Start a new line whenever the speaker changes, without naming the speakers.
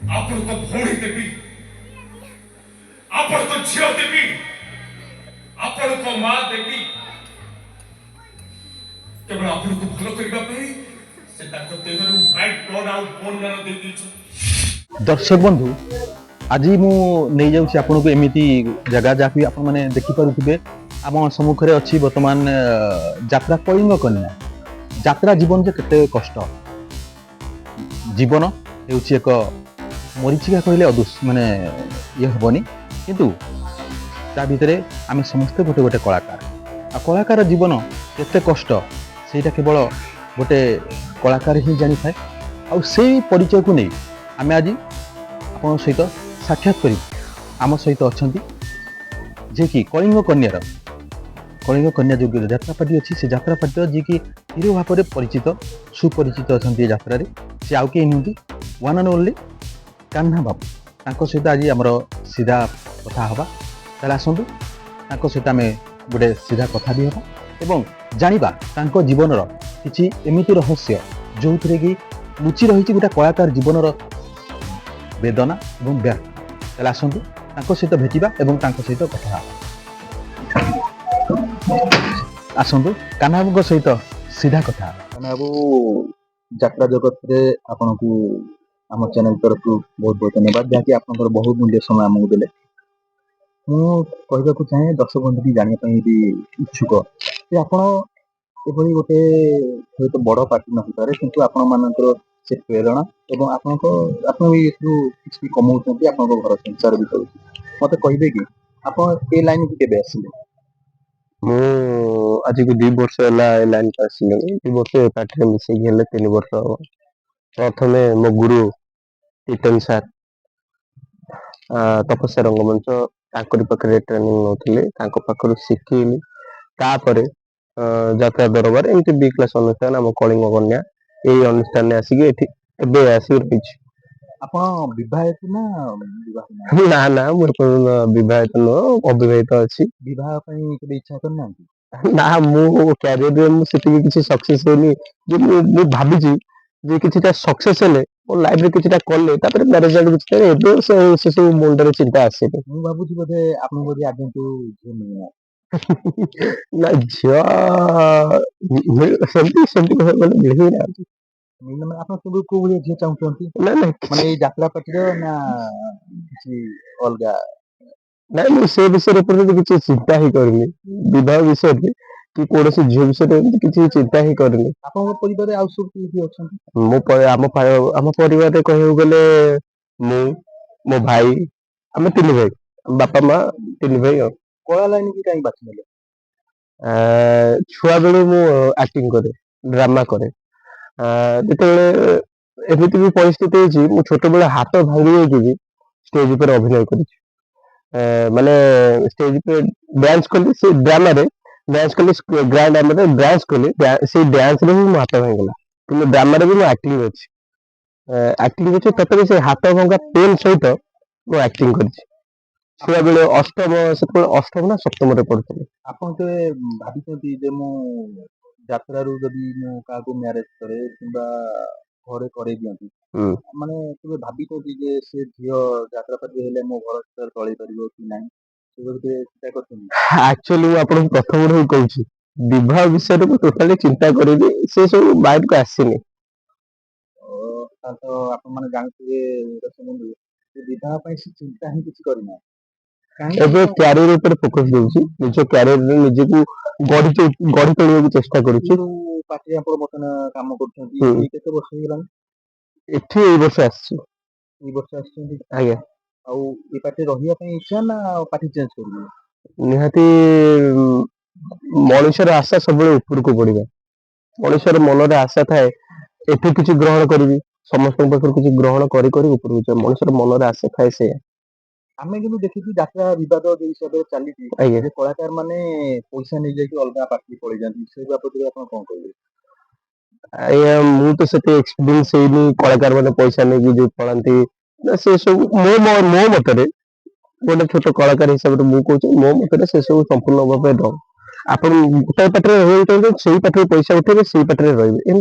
ଆପଣଙ୍କ ଭଉଣୀ ଦେବି, ଆପଣଙ୍କ ଝିଅ ଦେବି, ଆପଣଙ୍କ ମା ଦେବି, କେବଳ ଆପଣଙ୍କୁ ଭଲ କରିବା ପାଇଁ ସେ ତାଙ୍କ ଦେହରୁ ହ୍ୱାଇଟ୍ ବ୍ଲଡ୍ ଆଉ ବୋନ୍ ମାନ ଦେଇ ଦେଇଛନ୍ତି।
दर्शक बंधु आज मु नहीं जाऊँ आपन को एमती जगह जहाँकि आपण मैंने देखिपे आम सम्मुखें अच्छी बर्तमान यात्रा कलिंग कन्या यात्रा जीवन जे केते कष्ट जीवन होउछि एक मरीचिका कहले माने ये हेनी किंतु ता भितर आम समस्ते गोटे गोटे कलाकार आ कलाकार जीवन केते कष्ट सेटा केवल गोटे कलाकार ही जानी थाए आ से परिचय को नहीं आम आज आपण सहित साक्षात कर आम सहित अच्छा जे कि कलिंग कन्या जो यात्रा पार्टी अच्छी से यात्रा पार्टी जी कि हिरो भाव में परिचित सुपरिचित अच्छा यात्रा सी आउ कहीं नुहति वन एंड ओनली कान्हा बाबू सहित आज आमर सीधा कथा हवा ताले आसतु सहित आम गोटे सीधा कथा भी हवा एवं जानिबा जीवन किसी एमती रहस्य जो थे कि लुचि रही गोटे कलाकार जीवन वेदना और व्यर्थ ताले आसतु सहित भेटिबा एवं सहित कथा आसतु कान्हा बाबू सहित सीधा कथा कान्हा बाबू यात्रा जगत रे आपन को आम चैनल तरफ बहुत बहुत धन्यवाद जहाँकि आप बहुत मूल्य समय आमको देले मुझे चाहे दर्शक बंधु भी जानापी भी इच्छुक कि आप गोटे हूँ तो बड़ पार्टी न पारे किंतु आपण मानकर से प्रेरणा एवं आप कमाऊँ आप घर संसार भी कर मत कहे कि आप ए लाइन को केबे आसिले
मु आज को 2 वर्ष है लाइन का आसिले 2 वर्ष पार्टी मिसे 3 वर्ष हम प्रथम मो गुरु टीटन सार तपस्या रंगमंच पाखे ट्रेनिंग नौली पाखर शिखिली तापर जात्रा दरबार एमती बी क्लास अनुष्ठान आम कलिंग कन्या यही अनुष्ठान आसिक रही ना ना विवाहित नुह अविवाहित अच्छी
इच्छा करना
ना मु क्यारियर किसी सक्सेस होनी भाभी जे किछिटा सक्सेस हेले मो लाइफ रे किछिटा कले तापर मैरिज आड किछिटा एबे से सब मुंडरे चिंता आसेनी
मु भाबुची बोधे आपन बोधे आजन तो झियो मिलना
ना झियो सेमती सेमती कहे बोले मिलही ना
मिलना आपन सब को बोले झियो चाहउछंती
ना ना
माने ए यात्रा पत्र ना किछि अलगा
ना मु से विषय रे किछि चिंता ही करनी विवाह विषय कि कौन से झील विषय किसी चिंता ही करनी
परिवार आउ सब किए अछंती
आम परिवार कह गले मु मो भाई आम 3 भाई बापा माँ 3 भाई
कला लाइन की कहीं बाछि नेले
छुआ बेलू मु एक्टिंग करे ड्रामा करे जिते एमती भी परिस्थिति मु छोट बेले हाथ भांगी भी स्टेज पर अभिनय कर माने स्टेज पे डांस कली से ड्रामा रे डांस कली ग्रैंड आम डांस कली से डांस रे भी मो हाथ भांगला कि ड्रामा रे भी मो एक्टिंग अच्छी एक्टिंग अच्छी तथापि से हाथ भंगा पेन सहित मो एक्टिंग कर छुआ बेले अष्टम से अष्टम ना सप्तम रे पढ़ुଥିଲି
आपन के भाबिसंती जे मो यात्रा रू जदी मो का को मैरिज करे किबा घरे करे दियंती माने केबे भाबिसंती जे से झियो यात्रा पर हेले मो घर स्तर तळी परिबो कि नाही
एक्चुअली आपन प्रथम रे कहूची विवाह विषय रे टोटली चिंता करेनी से सब माइंड को आसीनी
तो आपन माने जानथि दर्शक विवाह ପାଇଁ से चिंता ही किछि करिना
एबे क्यारियर ऊपर फोकस देउची निज क्यारियर रे निजे को गढ़ी तोड़िया की चेष्टा करूची
पार्टी आपण बतन काम करछंती केते वर्ष हेलानी
एठी ए वर्ष आछि आज्ञा
आउ ए पार्टी रहिया ପାଇଁ इच्छा ना पार्टी चेंज करबो
निहाती मनुष्यर आशा सब ऊपर को बढ़िबा मनुष्यर मन रे आशा थाए एठी किछि ग्रहण करबी समस्त पाखर किछि ग्रहण करी करी ऊपर को मनुष्यर मन रे आशा थाए से
आमे किनु देखि यात्रा विवाद जे हिसाब रे चली जे कलाकार माने पैसा नै जाय कि अलगा पार्टी पळि जांती से बाबत रे आपण कोन कहबे
आया मु तो सेते एक्सपीरियंस हेनी कलाकार माने पैसा नै कि जो पळंती ना से सब मो मतरे गोटे छोट कलाकार हिसाब रे मु कहूची मो मतरे से सब संपूर्ण भाबे रंग आपण गोटे पाटरे रहि से पाटरे पैसा उठेबे से पाटरे रहिबे